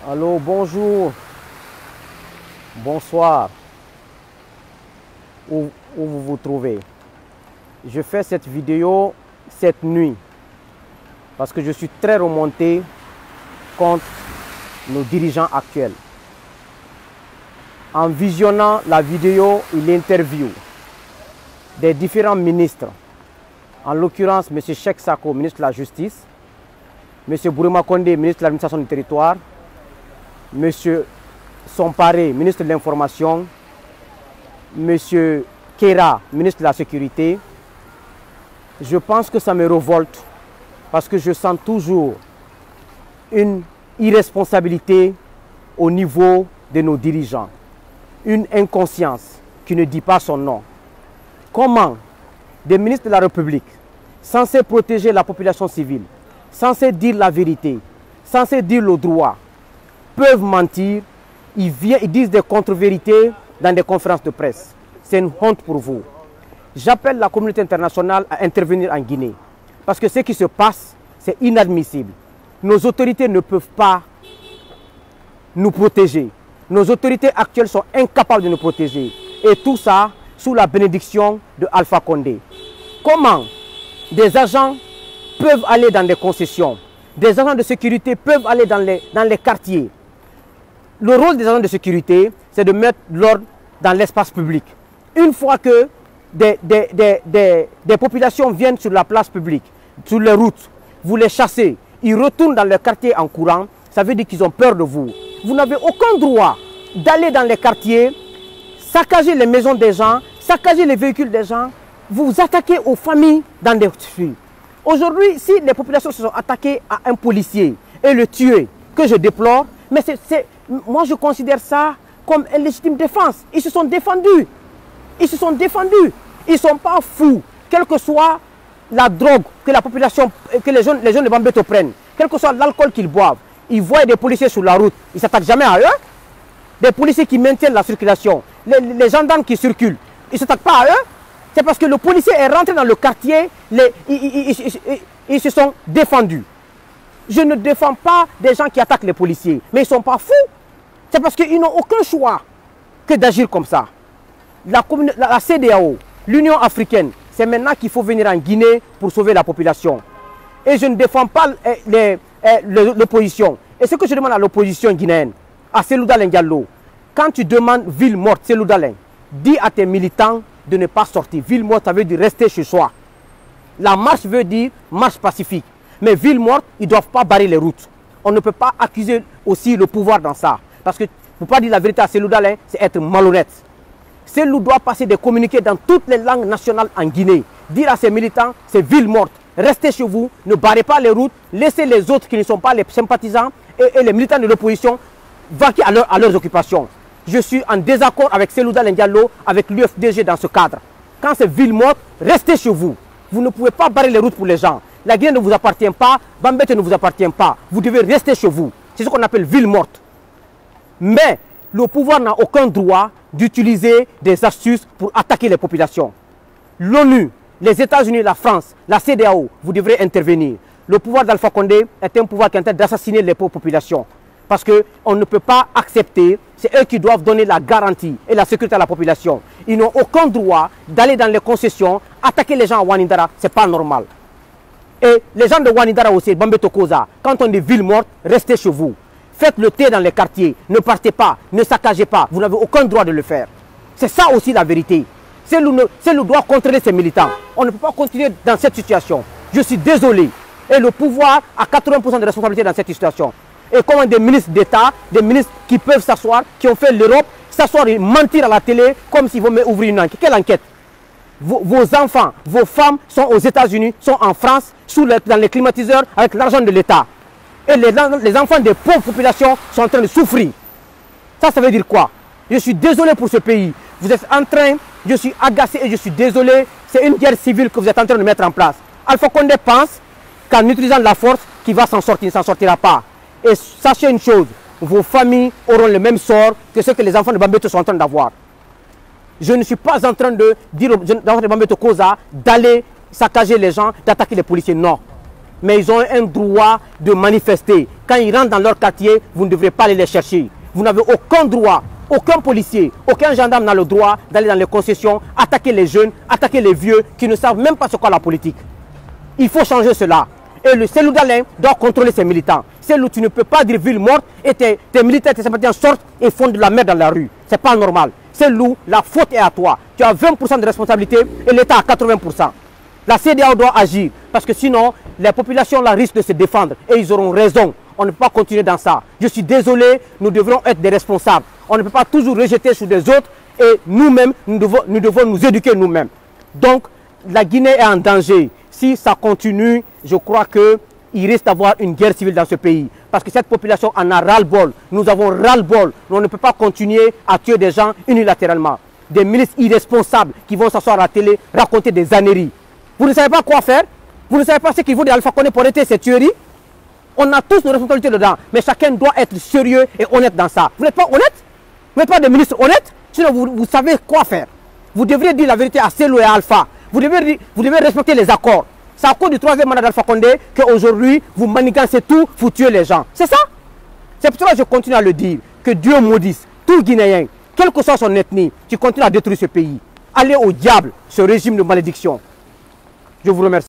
Allô, bonjour, bonsoir, où vous vous trouvez. Je fais cette vidéo cette nuit parce que je suis très remonté contre nos dirigeants actuels. En visionnant la vidéo et l'interview des différents ministres, en l'occurrence M. Cheikh Sako, ministre de la Justice, M. Bourema Condé, ministre de l'Administration du Territoire, M. Somparé, ministre de l'Information, M. Kera, ministre de la Sécurité, je pense que ça me révolte parce que je sens toujours une irresponsabilité au niveau de nos dirigeants, une inconscience qui ne dit pas son nom. Comment des ministres de la République, censés protéger la population civile, censés dire la vérité, censés dire le droit, peuvent mentir, ils disent des contre-vérités dans des conférences de presse. C'est une honte pour vous. J'appelle la communauté internationale à intervenir en Guinée. Parce que ce qui se passe, c'est inadmissible. Nos autorités ne peuvent pas nous protéger. Nos autorités actuelles sont incapables de nous protéger. Et tout ça sous la bénédiction de Alpha Condé. Comment des agents peuvent aller dans des concessions, des agents de sécurité peuvent aller dans les quartiers. Le rôle des agents de sécurité, c'est de mettre l'ordre dans l'espace public. Une fois que des populations viennent sur la place publique, sur les routes, vous les chassez, ils retournent dans leur quartier en courant, ça veut dire qu'ils ont peur de vous. Vous n'avez aucun droit d'aller dans les quartiers, saccager les maisons des gens, saccager les véhicules des gens, vous attaquez aux familles dans des fuites. Aujourd'hui, si les populations se sont attaquées à un policier et le tuer, que je déplore, mais moi je considère ça comme une légitime défense. Ils se sont défendus. Ils se sont défendus. Ils ne sont pas fous. Quelle que soit la drogue que la population, que les jeunes de Bambeto prennent, quel que soit l'alcool qu'ils boivent, ils voient des policiers sur la route, ils ne s'attaquent jamais à eux. Des policiers qui maintiennent la circulation, les gendarmes qui circulent, ils ne s'attaquent pas à eux. C'est parce que le policier est rentré dans le quartier, ils se sont défendus. Je ne défends pas des gens qui attaquent les policiers, mais ils ne sont pas fous. C'est parce qu'ils n'ont aucun choix que d'agir comme ça. La CEDEAO, l'Union africaine, c'est maintenant qu'il faut venir en Guinée pour sauver la population. Et je ne défends pas l'opposition. Et ce que je demande à l'opposition guinéenne, à Cellou Dalein Diallo, quand tu demandes ville morte, Cellou Dalein, dis à tes militants de ne pas sortir. Ville morte, ça veut dire rester chez soi. La marche veut dire marche pacifique. Mais ville morte, ils ne doivent pas barrer les routes. On ne peut pas accuser aussi le pouvoir dans ça. Parce que pour ne pas dire la vérité à Cellou Dalein, c'est être malhonnête. Cellou doit passer des communiqués dans toutes les langues nationales en Guinée. Dire à ses militants, c'est ville morte. Restez chez vous, ne barrez pas les routes, laissez les autres qui ne sont pas les sympathisants et les militants de l'opposition vaquer à leurs occupations. Je suis en désaccord avec Cellou Dalein Diallo, avec l'UFDG dans ce cadre. Quand c'est ville morte, restez chez vous. Vous ne pouvez pas barrer les routes pour les gens. La Guinée ne vous appartient pas, Bambette ne vous appartient pas. Vous devez rester chez vous. C'est ce qu'on appelle ville morte. Mais le pouvoir n'a aucun droit d'utiliser des astuces pour attaquer les populations. L'ONU, les États-Unis, la France, la CEDEAO, vous devrez intervenir. Le pouvoir d'Alpha Condé est un pouvoir qui est en train d'assassiner les pauvres populations. Parce qu'on ne peut pas accepter, c'est eux qui doivent donner la garantie et la sécurité à la population. Ils n'ont aucun droit d'aller dans les concessions, attaquer les gens à Wanindara, ce n'est pas normal. Et les gens de Wanindara aussi, Bambeto Koza, quand on dit ville morte, restez chez vous. Faites le thé dans les quartiers, ne partez pas, ne saccagez pas, vous n'avez aucun droit de le faire. C'est ça aussi la vérité. Cellou doit contrôler ses militants. On ne peut pas continuer dans cette situation. Je suis désolé. Et le pouvoir a 80% de responsabilité dans cette situation. Et comment des ministres d'État, des ministres qui peuvent s'asseoir, qui ont fait l'Europe, s'asseoir et mentir à la télé comme s'ils vont ouvrir une enquête. Quelle enquête? Vos enfants, vos femmes sont aux États-Unis, sont en France, dans les climatiseurs avec l'argent de l'État. Et les enfants des pauvres populations sont en train de souffrir. Ça veut dire quoi? Je suis désolé pour ce pays. Vous êtes en train, je suis agacé et je suis désolé. C'est une guerre civile que vous êtes en train de mettre en place. Alpha Condé pense qu'en utilisant la force, qu'il va s'en sortir, il ne s'en sortira pas. Et sachez une chose, vos familles auront le même sort que ce que les enfants de Bambeto sont en train d'avoir. Je ne suis pas en train de dire aux enfants de Bambeto Koza d'aller saccager les gens, d'attaquer les policiers. Non. mais ils ont un droit de manifester. Quand ils rentrent dans leur quartier, vous ne devrez pas aller les chercher. Vous n'avez aucun droit, aucun policier, aucun gendarme n'a le droit d'aller dans les concessions, attaquer les jeunes, attaquer les vieux qui ne savent même pas ce qu'est la politique. Il faut changer cela. Et le Cellou Dalein doit contrôler ses militants. Cellou, tu ne peux pas dire ville morte et tes militaires, tes sympathisants sortent et font de la merde dans la rue. C'est pas normal. Cellou, la faute est à toi. Tu as 20% de responsabilité et l'État a 80%. La CEDEAO doit agir parce que sinon, les populations là risquent de se défendre et ils auront raison. On ne peut pas continuer dans ça. Je suis désolé, nous devrons être des responsables. On ne peut pas toujours rejeter sur des autres et nous-mêmes, nous devons nous éduquer nous-mêmes. Donc, la Guinée est en danger. Si ça continue, je crois qu'il risque d'avoir une guerre civile dans ce pays. Parce que cette population en a ras-le-bol. Nous avons ras-le-bol. On ne peut pas continuer à tuer des gens unilatéralement. Des milices irresponsables qui vont s'asseoir à la télé, raconter des âneries. Vous ne savez pas quoi faire. Vous ne savez pas ce qu'il faut d'Alpha Condé pour arrêter ces tueries. On a tous nos responsabilités dedans. Mais chacun doit être sérieux et honnête dans ça. Vous n'êtes pas honnête? Vous n'êtes pas des ministres honnêtes? Sinon, vous savez quoi faire. Vous devriez dire la vérité à Cellou et à Alpha. Vous devez respecter les accords. C'est à cause du troisième mandat d'Alpha Condé qu'aujourd'hui, vous manigancez tout, vous tuez les gens. C'est ça? C'est pour cela que je continue à le dire. Que Dieu maudisse tout Guinéen, quelle que soit son ethnie, qui continue à détruire ce pays. Allez au diable, ce régime de malédiction. Je vous remercie.